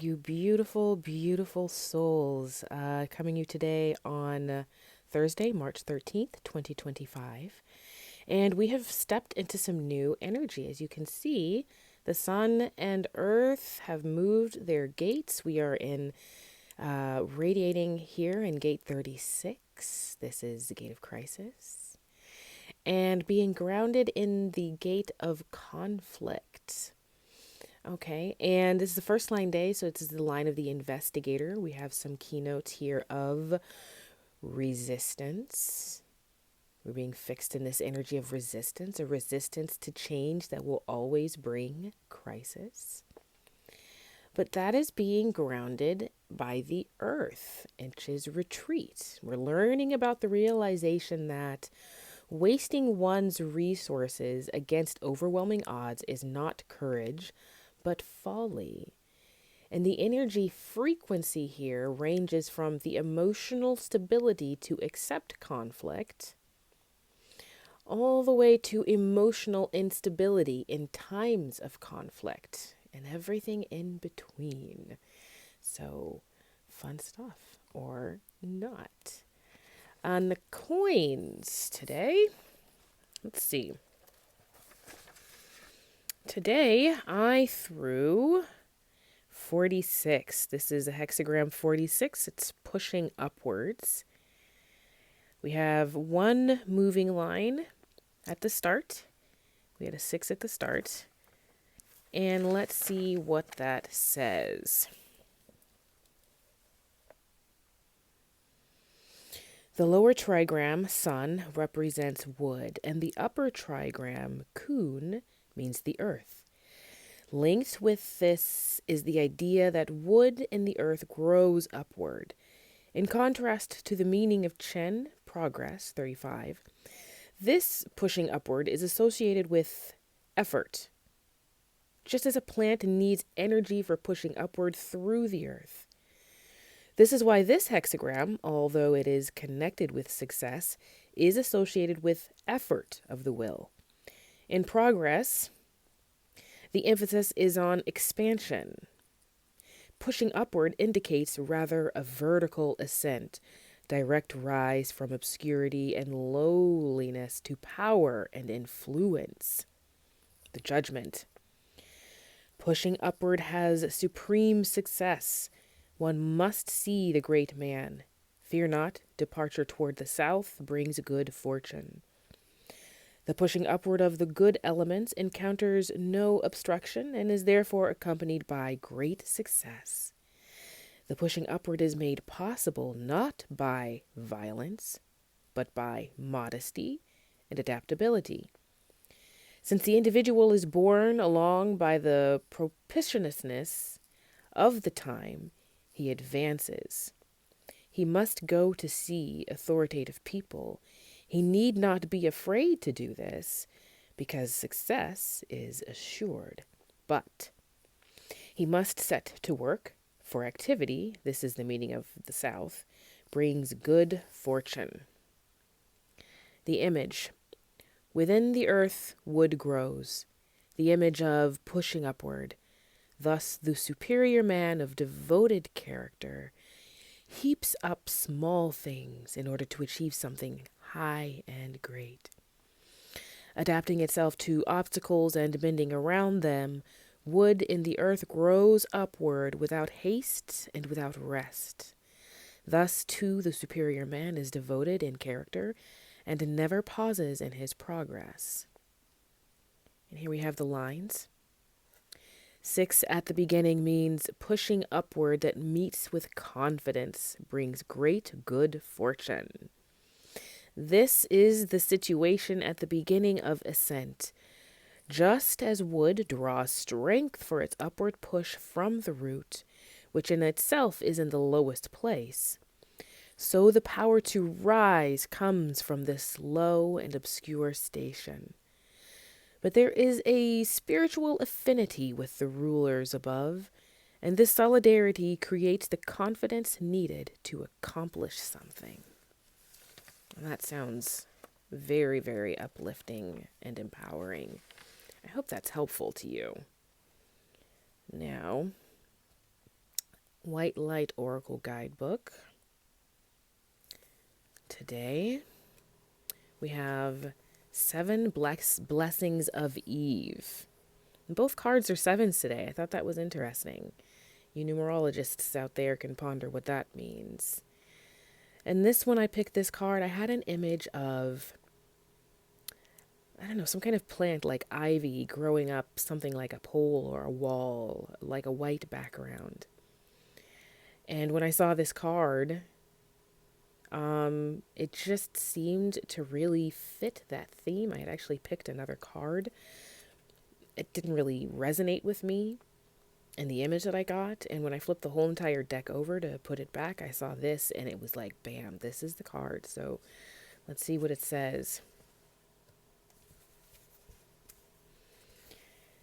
you beautiful, beautiful souls. Coming you today on Thursday, March 13th, 2025. And we have stepped into some new energy. As you can see, the sun and earth have moved their gates. We are in radiating here in gate 36. This is the gate of crisis. And being grounded in the gate of conflict. Okay, and this is the first line day, so it's the line of the investigator. We have some keynotes here of resistance. We're being fixed in this energy of resistance, a resistance to change that will always bring crisis. But that is being grounded by the earth, inches retreat. We're learning about the realization that wasting one's resources against overwhelming odds is not courage, but folly. And the energy frequency here ranges from the emotional stability to accept conflict, all the way to emotional instability in times of conflict, and everything in between. So, fun stuff, or not. On the coins today, let's see. Today, I threw 46. This is a hexagram 46. It's pushing upwards. We have one moving line at the start. We had a 6 at the start. And let's see what that says. The lower trigram, sun, represents wood, and the upper trigram, kun, means the earth. Linked with this is the idea that wood in the earth grows upward. In contrast to the meaning of Chen, progress, 35, this pushing upward is associated with effort. Just as a plant needs energy for pushing upward through the earth. This is why this hexagram, although it is connected with success, is associated with effort of the will. In progress, the emphasis is on expansion. Pushing upward indicates rather a vertical ascent, direct rise from obscurity and lowliness to power and influence. The judgment. Pushing upward has supreme success. One must see the great man. Fear not, departure toward the south brings good fortune. The pushing upward of the good elements encounters no obstruction and is therefore accompanied by great success. The pushing upward is made possible not by violence, but by modesty and adaptability. Since the individual is borne along by the propitiousness of the time, he advances. He must go to see authoritative people. He need not be afraid to do this, because success is assured. But he must set to work, for activity, this is the meaning of the South, brings good fortune. The image. Within the earth wood grows, the image of pushing upward. Thus the superior man of devoted character heaps up small things in order to achieve something high and great. Adapting itself to obstacles and bending around them, wood in the earth grows upward without haste and without rest. Thus, too, the superior man is devoted in character and never pauses in his progress. And here we have the lines. 6 at the beginning means pushing upward that meets with confidence, brings great good fortune. This is the situation at the beginning of ascent. Just as wood draws strength for its upward push from the root, which in itself is in the lowest place, so the power to rise comes from this low and obscure station. But there is a spiritual affinity with the rulers above, and this solidarity creates the confidence needed to accomplish something. And that sounds very, very uplifting and empowering. I hope that's helpful to you. Now, White Light Oracle Guidebook. Today we have 7 blessings of Eve. And both cards are sevens today. I thought that was interesting. You numerologists out there can ponder what that means. And this one, I picked this card, I had an image of, I don't know, some kind of plant like ivy growing up something like a pole or a wall, like a white background. And when I saw this card, it just seemed to really fit that theme. I had actually picked another card. It didn't really resonate with me and the image that I got. And when I flipped the whole entire deck over to put it back, I saw this and it was like, bam, this is the card. So let's see what it says.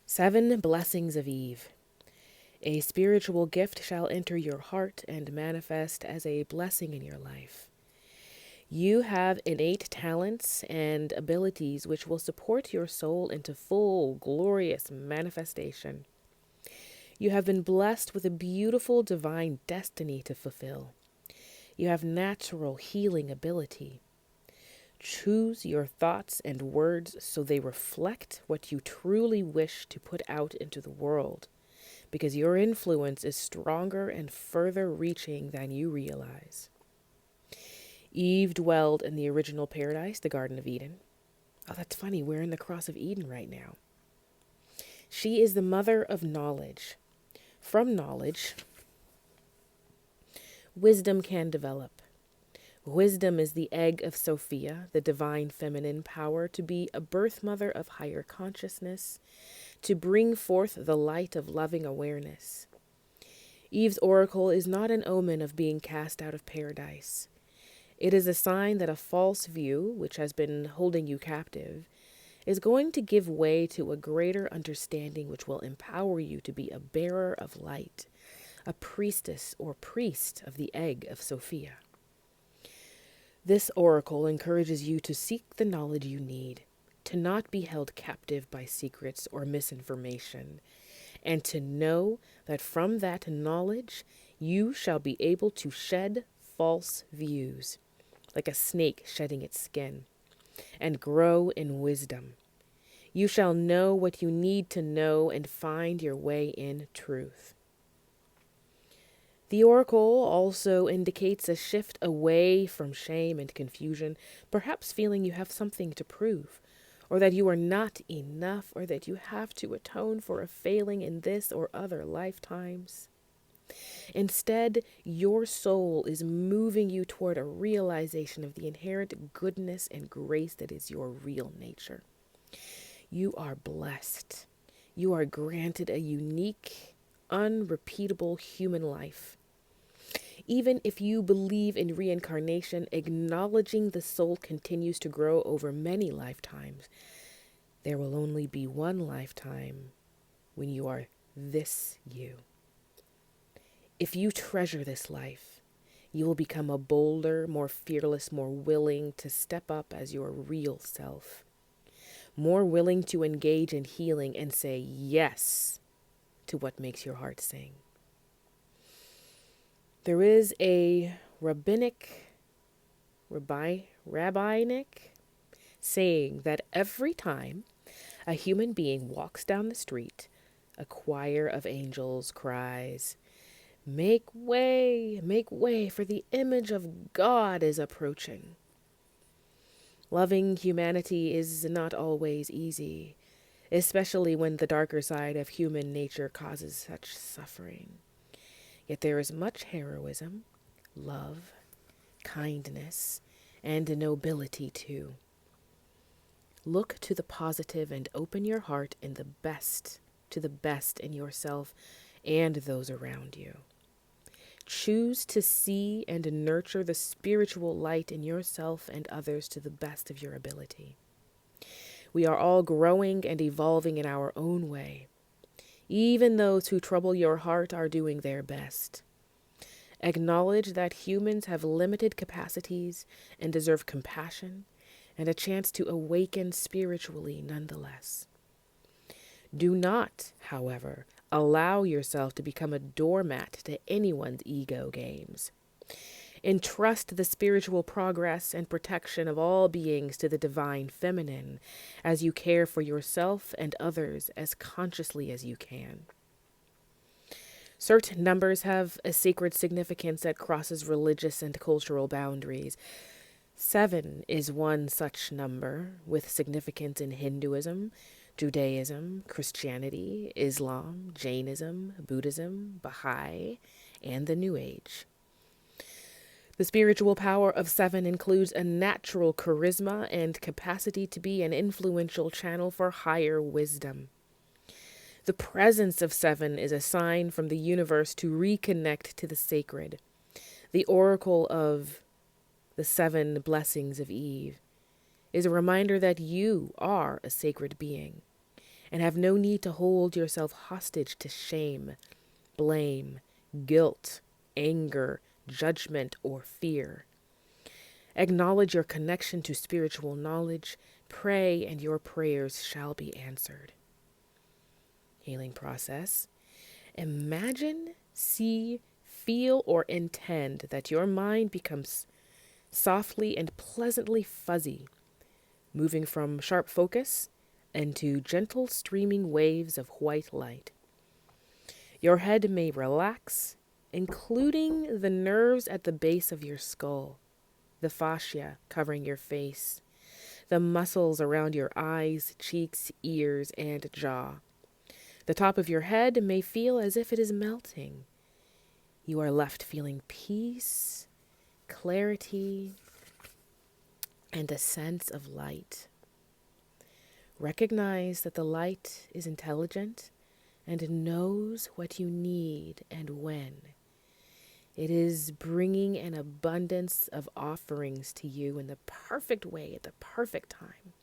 7 blessings of Eve. A spiritual gift shall enter your heart and manifest as a blessing in your life. You have innate talents and abilities which will support your soul into full, glorious manifestation. You have been blessed with a beautiful divine destiny to fulfill. You have natural healing ability. Choose your thoughts and words so they reflect what you truly wish to put out into the world, because your influence is stronger and further reaching than you realize. Eve dwelled in the original paradise, the Garden of Eden. Oh, that's funny. We're in the Cross of Eden right now. She is the mother of knowledge. From knowledge, wisdom can develop. Wisdom is the egg of Sophia, the divine feminine power to be a birth mother of higher consciousness, to bring forth the light of loving awareness. Eve's oracle is not an omen of being cast out of paradise. It is a sign that a false view, which has been holding you captive, is going to give way to a greater understanding which will empower you to be a bearer of light, a priestess or priest of the egg of Sophia. This oracle encourages you to seek the knowledge you need, to not be held captive by secrets or misinformation, and to know that from that knowledge you shall be able to shed false views, like a snake shedding its skin, and grow in wisdom. You shall know what you need to know and find your way in truth. The oracle also indicates a shift away from shame and confusion, perhaps feeling you have something to prove, or that you are not enough, or that you have to atone for a failing in this or other lifetimes. Instead, your soul is moving you toward a realization of the inherent goodness and grace that is your real nature. You are blessed. You are granted a unique, unrepeatable human life. Even if you believe in reincarnation, acknowledging the soul continues to grow over many lifetimes. There will only be one lifetime when you are this you. If you treasure this life, you will become a bolder, more fearless, more willing to step up as your real self, more willing to engage in healing and say yes to what makes your heart sing. There is a rabbinic saying that every time a human being walks down the street, a choir of angels cries, make way, for the image of God is approaching." Loving humanity is not always easy, especially when the darker side of human nature causes such suffering. Yet there is much heroism, love, kindness, and nobility too. Look to the positive and open your heart to the best in yourself and those around you. Choose to see and nurture the spiritual light in yourself and others to the best of your ability. We are all growing and evolving in our own way. Even those who trouble your heart are doing their best. Acknowledge that humans have limited capacities and deserve compassion and a chance to awaken spiritually nonetheless. Do not, however, allow yourself to become a doormat to anyone's ego games. Entrust the spiritual progress and protection of all beings to the divine feminine as you care for yourself and others as consciously as you can. Certain numbers have a sacred significance that crosses religious and cultural boundaries. 7 is one such number with significance in Hinduism, Judaism, Christianity, Islam, Jainism, Buddhism, Baha'i, and the New Age. The spiritual power of 7 includes a natural charisma and capacity to be an influential channel for higher wisdom. The presence of 7 is a sign from the universe to reconnect to the sacred. The oracle of the 7 blessings of Eve is a reminder that you are a sacred being and have no need to hold yourself hostage to shame, blame, guilt, anger, judgment, or fear. Acknowledge your connection to spiritual knowledge, pray, and your prayers shall be answered. Healing process. Imagine, see, feel, or intend that your mind becomes softly and pleasantly fuzzy, moving from sharp focus into gentle streaming waves of white light. Your head may relax, including the nerves at the base of your skull, the fascia covering your face, the muscles around your eyes, cheeks, ears, and jaw. The top of your head may feel as if it is melting. You are left feeling peace, clarity, and a sense of light. Recognize that the light is intelligent and knows what you need and when. It is bringing an abundance of offerings to you in the perfect way at the perfect time.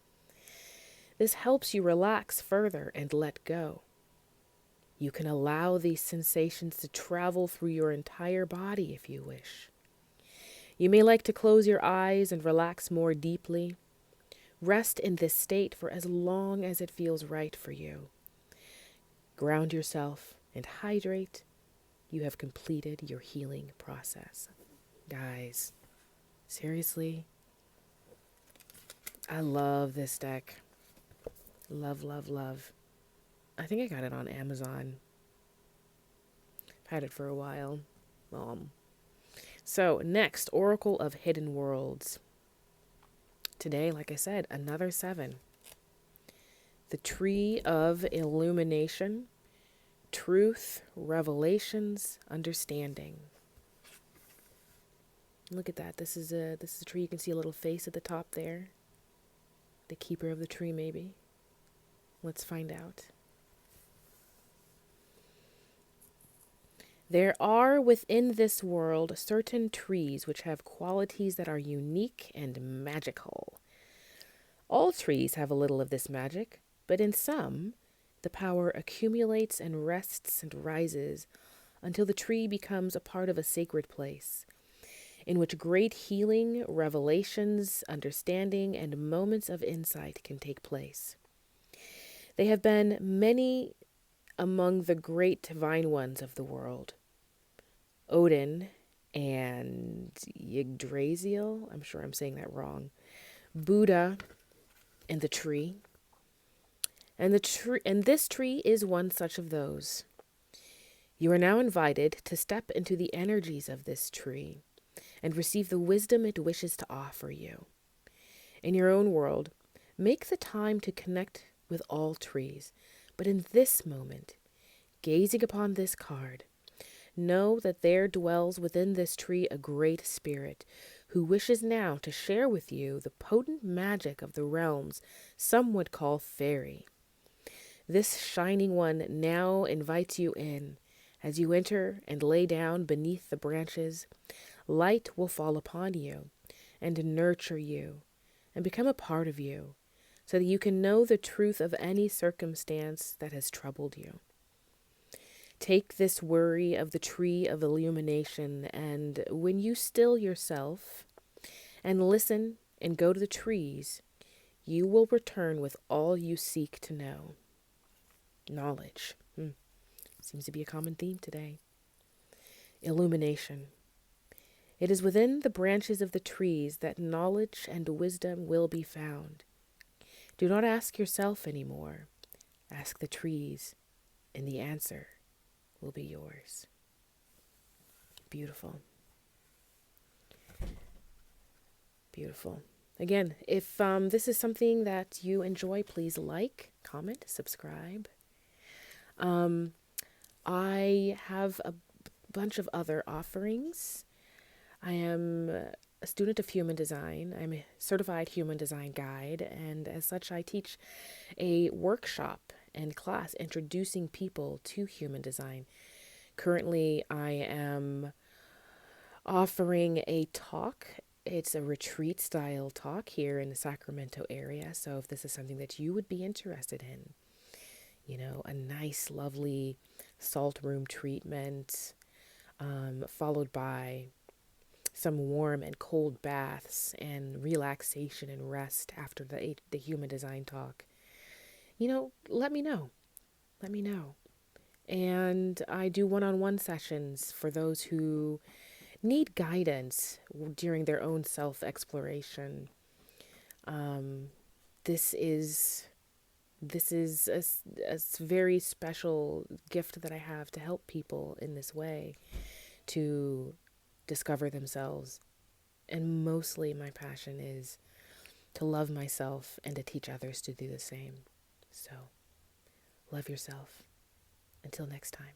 This helps you relax further and let go. You can allow these sensations to travel through your entire body if you wish. You may like to close your eyes and relax more deeply. Rest in this state for as long as it feels right for you. Ground yourself and hydrate. You have completed your healing process. Guys, seriously, I love this deck. Love, love, love. I think I got it on Amazon. I've had it for a while. So next, Oracle of Hidden Worlds. Today, like I said, another 7. The Tree of Illumination, Truth, Revelations, Understanding. Look at that. This is a tree. You can see a little face at the top there. The keeper of the tree, maybe. Let's find out. There are within this world certain trees which have qualities that are unique and magical. All trees have a little of this magic, but in some, the power accumulates and rests and rises until the tree becomes a part of a sacred place, in which great healing, revelations, understanding, and moments of insight can take place. They have been many among the great divine ones of the world. Odin and Yggdrasil, I'm sure I'm saying that wrong. Buddha and the tree. And this tree is one such of those. You are now invited to step into the energies of this tree and receive the wisdom it wishes to offer you. In your own world, make the time to connect with all trees, but in this moment, gazing upon this card, know that there dwells within this tree a great spirit who wishes now to share with you the potent magic of the realms some would call fairy. This shining one now invites you in. As you enter and lay down beneath the branches, light will fall upon you and nurture you and become a part of you, so that you can know the truth of any circumstance that has troubled you. Take this worry of the tree of illumination, and when you still yourself and listen and go to the trees, you will return with all you seek to know. Knowledge. Seems to be a common theme today. Illumination. It is within the branches of the trees that knowledge and wisdom will be found. Do not ask yourself anymore. Ask the trees, and the answer will be yours. Beautiful. Beautiful. Again, if this is something that you enjoy, please like, comment, subscribe. I have a bunch of other offerings. I am a student of human design. I'm a certified human design guide, and as such, I teach a workshop and class introducing people to human design. Currently, I am offering a talk. It's a retreat style talk here in the Sacramento area. So if this is something that you would be interested in, you know, a nice, lovely salt room treatment, followed by some warm and cold baths and relaxation and rest after the human design talk, you know, let me know. Let me know. And I do one-on-one sessions for those who need guidance during their own self-exploration. This is a very special gift that I have to help people in this way to discover themselves. And mostly my passion is to love myself and to teach others to do the same. So, love yourself. Until next time.